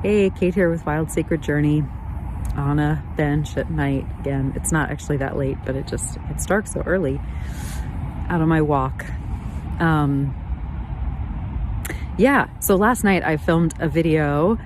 Hey, Kate here with Wild Sacred Journey on a bench at night. Again, it's not actually that late, but it's dark so early. Out on my walk. So last night I filmed a video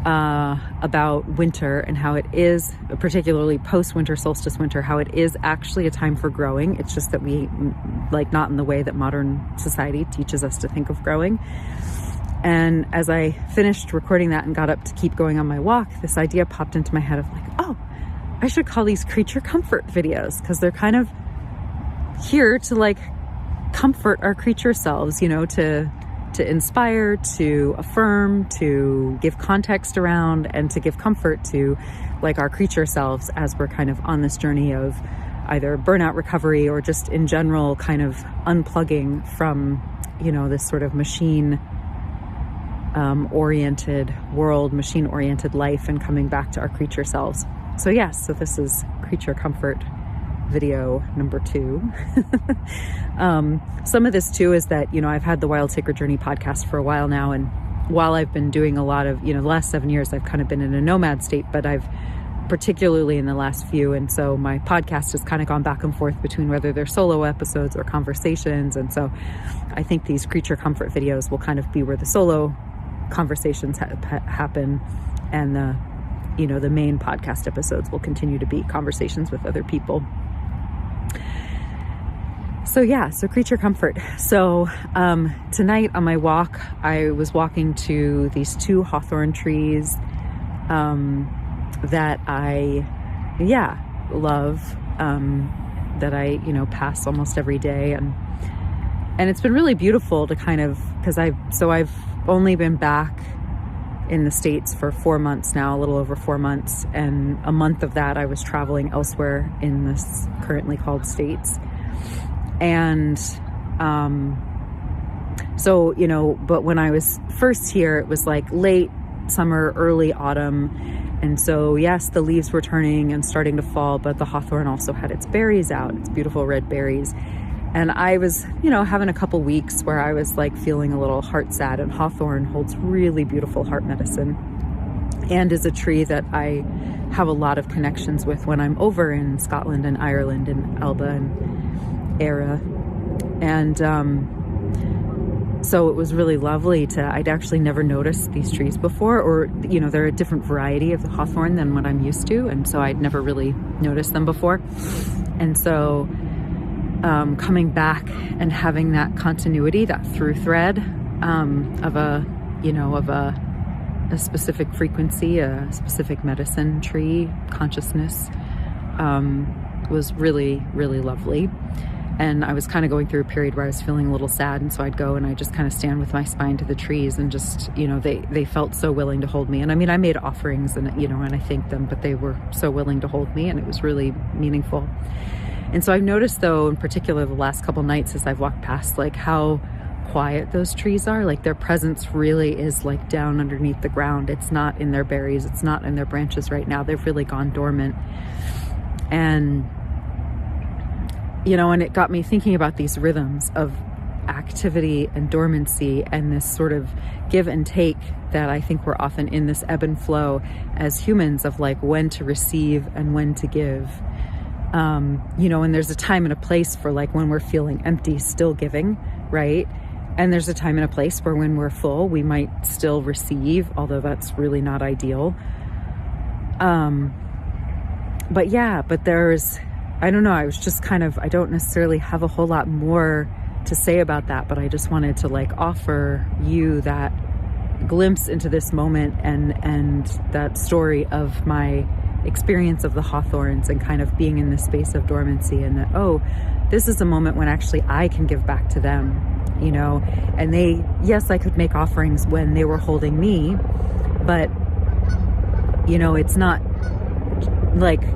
about winter and how it is, particularly post-winter, solstice winter, how it is actually a time for growing. It's just that we, not in the way that modern society teaches us to think of growing. And as I finished recording that and got up to keep going on my walk, this idea popped into my head of I should call these creature comfort videos, because they're kind of here to comfort our creature selves, to inspire, to affirm, to give context around, and to give comfort to our creature selves as we're kind of on this journey of either burnout recovery or just in general kind of unplugging from, this sort of machine oriented world, machine oriented life, and coming back to our creature selves. So this is creature comfort video number 2. Some of this too is that, I've had the Wild Sacred Journey podcast for a while now. And while I've been doing a lot of, the last 7 years, I've kind of been in a nomad state, but I've particularly in the last few. And so my podcast has kind of gone back and forth between whether they're solo episodes or conversations. And so I think these creature comfort videos will kind of be where the solo conversations happen, and the main podcast episodes will continue to be conversations with other people. So creature comfort. So tonight on my walk, I was walking to these 2 hawthorn trees that I love, that I pass almost every day, and it's been really beautiful to kind of, because I've only been back in the States for 4 months now, a little over 4 months, and a month of that I was traveling elsewhere in this currently called States. And but when I was first here, it was late summer, early autumn. And so, yes, the leaves were turning and starting to fall, but the hawthorn also had its berries out, its beautiful red berries. And I was, having a couple weeks where I was feeling a little heart sad, and hawthorn holds really beautiful heart medicine and is a tree that I have a lot of connections with when I'm over in Scotland and Ireland and Alba and Era. And so it was really lovely I'd actually never noticed these trees before, or, they're a different variety of the hawthorn than what I'm used to. And so I'd never really noticed them before. And so coming back and having that continuity, that through thread of a specific frequency, a specific medicine tree consciousness was really, really lovely. And I was kind of going through a period where I was feeling a little sad, and so I'd go and I just kind of stand with my spine to the trees, and just, they felt so willing to hold me. And I mean, I made offerings and I thanked them, but they were so willing to hold me, and it was really meaningful. And so I've noticed, though, in particular the last couple nights as I've walked past, how quiet those trees are. Their presence really is down underneath the ground. It's not in their berries. It's not in their branches right now. They've really gone dormant. And, and it got me thinking about these rhythms of activity and dormancy, and this sort of give and take that I think we're often in this ebb and flow as humans of when to receive and when to give. And there's a time and a place for when we're feeling empty, still giving, right? And there's a time and a place where when we're full, we might still receive, although that's really not ideal. But there's, I don't know, I was just I don't necessarily have a whole lot more to say about that, but I just wanted to offer you that glimpse into this moment and that story of my experience of the hawthorns, and kind of being in this space of dormancy, and that, this is a moment when actually I can give back to them, and yes, I could make offerings when they were holding me, but it's not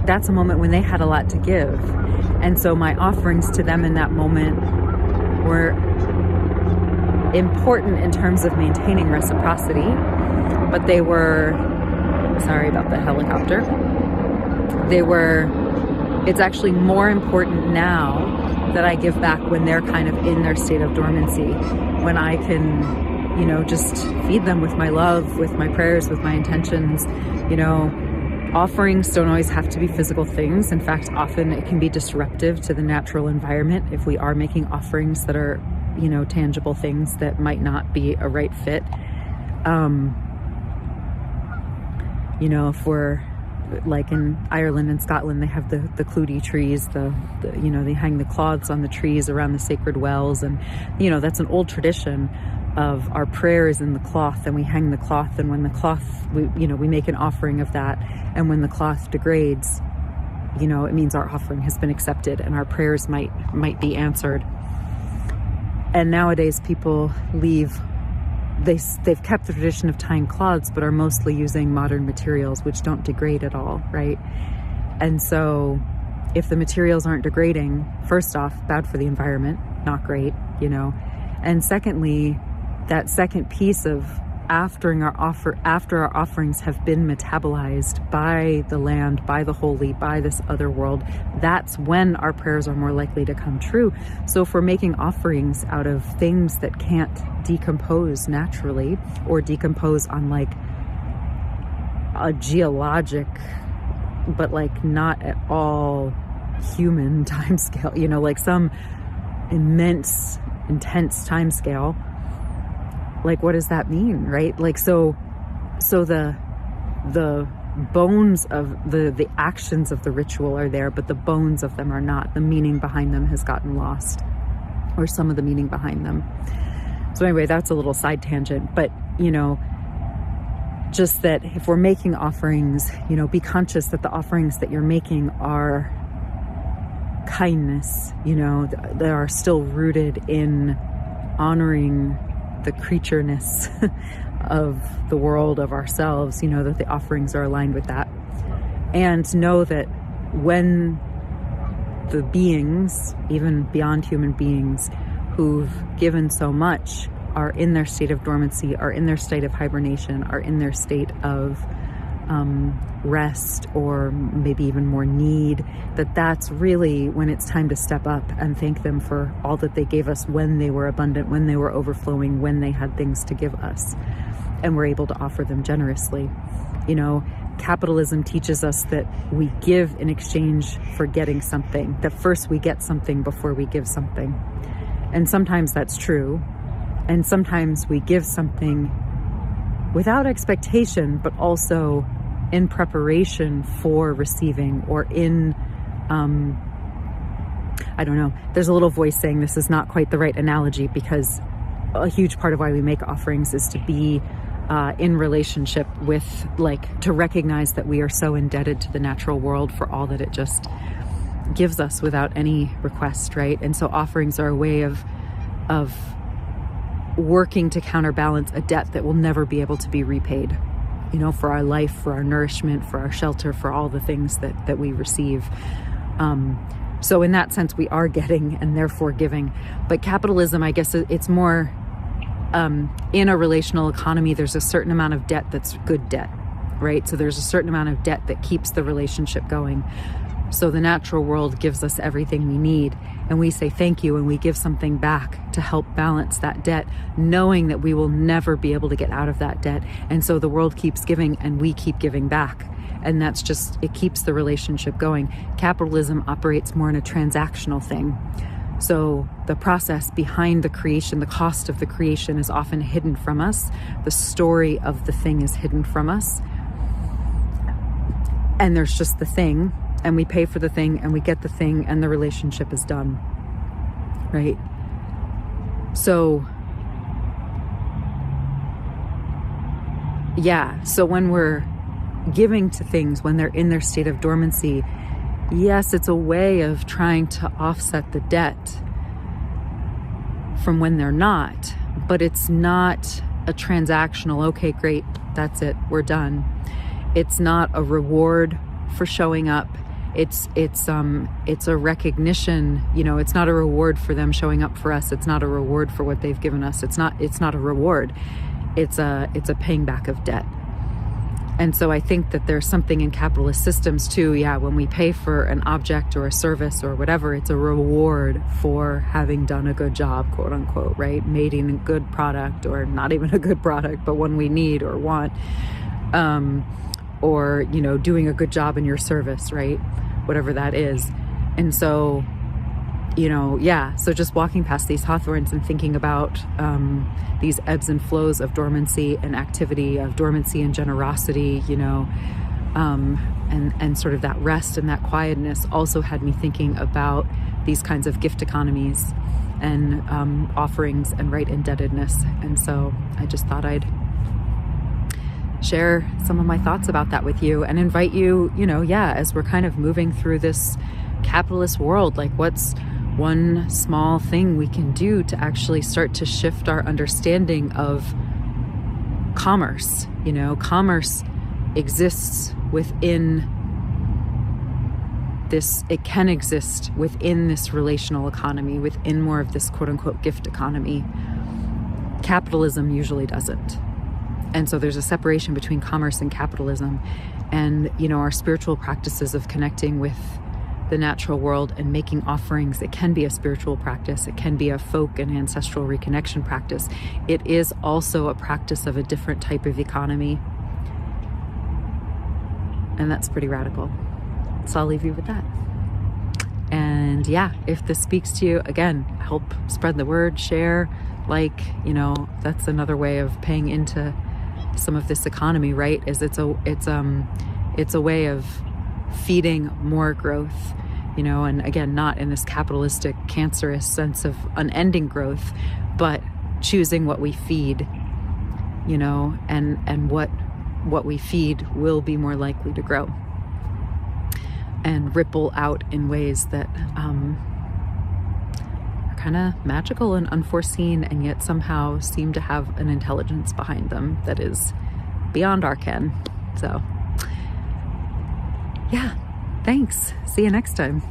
that's a moment when they had a lot to give. And so my offerings to them in that moment were important in terms of maintaining reciprocity, but they were, sorry about the helicopter, it's actually more important now that I give back when they're kind of in their state of dormancy, when I can you know, just feed them with my love, with my prayers, with my intentions. You know, offerings don't always have to be physical things. In fact, often it can be disruptive to the natural environment if we are making offerings that are, you know, tangible things that might not be a right fit. You know, if we're like in Ireland and Scotland, they have the clootie trees, you know, they hang the cloths on the trees around the sacred wells. And, you know, that's an old tradition of our prayers in the cloth, and we hang the cloth. And when the cloth, we make an offering of that. And when the cloth degrades, you know, it means our offering has been accepted and our prayers might be answered. And nowadays people they've kept the tradition of tying cloths, but are mostly using modern materials, which don't degrade at all, right? And so if the materials aren't degrading, first off, bad for the environment, not great, you know. And secondly, that second piece of after our offerings have been metabolized by the land, by the holy, by this other world, that's when our prayers are more likely to come true. So if we're making offerings out of things that can't decompose naturally, or decompose on like a geologic, but like not at all human time scale, you know, like some immense, intense time scale, like what does that mean, right? Like so the bones of the actions of the ritual are there, but the bones of them are not. The meaning behind them has gotten lost, or some of the meaning behind them. So anyway, that's a little side tangent, but you know, just that if we're making offerings, you know, be conscious that the offerings that you're making are kindness, you know, they are still rooted in honoring the creatureness of the world, of ourselves, you know, that the offerings are aligned with that. And know that when the beings, even beyond human beings, who've given so much are in their state of dormancy, are in their state of hibernation, are in their state of rest, or maybe even more need, that's really when it's time to step up and thank them for all that they gave us when they were abundant, when they were overflowing, when they had things to give us, and we're able to offer them generously. You know, capitalism teaches us that we give in exchange for getting something, that first we get something before we give something. And sometimes that's true, and sometimes we give something without expectation, but also in preparation for receiving, or in, I don't know, there's a little voice saying this is not quite the right analogy, because a huge part of why we make offerings is to be in relationship with, like, to recognize that we are so indebted to the natural world for all that it just gives us without any request, right? And so offerings are a way of working to counterbalance a debt that will never be able to be repaid, you know, for our life, for our nourishment, for our shelter, for all the things that we receive. So in that sense, we are getting and therefore giving. But capitalism, I guess it's more, in a relational economy, there's a certain amount of debt that's good debt, right? So there's a certain amount of debt that keeps the relationship going. So the natural world gives us everything we need, and we say thank you, and we give something back to help balance that debt, knowing that we will never be able to get out of that debt. And so the world keeps giving and we keep giving back. And that's just, it keeps the relationship going. Capitalism operates more in a transactional thing. So the process behind the creation, the cost of the creation, is often hidden from us. The story of the thing is hidden from us. And there's just the thing, and we pay for the thing, and we get the thing, and the relationship is done, right? So, yeah, so when we're giving to things, when they're in their state of dormancy, yes, it's a way of trying to offset the debt from when they're not, but it's not a transactional, okay, great, that's it, we're done. It's not a reward for showing up. It's a recognition, you know, it's not a reward for them showing up for us. It's not a reward for what they've given us. It's not a reward. It's a paying back of debt. And so I think that there's something in capitalist systems too. Yeah, when we pay for an object or a service or whatever, it's a reward for having done a good job, quote unquote, right? Making a good product, or not even a good product, but one we need or want, or, you know, doing a good job in your service, right? Whatever that is. And so, you know, yeah, so just walking past these hawthorns and thinking about these ebbs and flows of dormancy and activity, of dormancy and generosity, you know, and sort of that rest and that quietness also had me thinking about these kinds of gift economies and offerings and right indebtedness. And so I just thought I'd share some of my thoughts about that with you and invite you, you know, yeah, as we're kind of moving through this capitalist world, like what's one small thing we can do to actually start to shift our understanding of commerce. You know, commerce exists within this, it can exist within this relational economy, within more of this quote unquote gift economy. Capitalism usually doesn't. And so there's a separation between commerce and capitalism. And, you know, our spiritual practices of connecting with the natural world and making offerings, it can be a spiritual practice. It can be a folk and ancestral reconnection practice. It is also a practice of a different type of economy. And that's pretty radical. So I'll leave you with that. And yeah, if this speaks to you, again, help spread the word, share, like, you know, that's another way of paying into some of this economy, right? Is it's a way of feeding more growth, you know, and again, not in this capitalistic, cancerous sense of unending growth, but choosing what we feed, you know, and what we feed will be more likely to grow and ripple out in ways that are kind of magical and unforeseen, and yet somehow seem to have an intelligence behind them that is beyond our ken. So yeah, thanks. See you next time.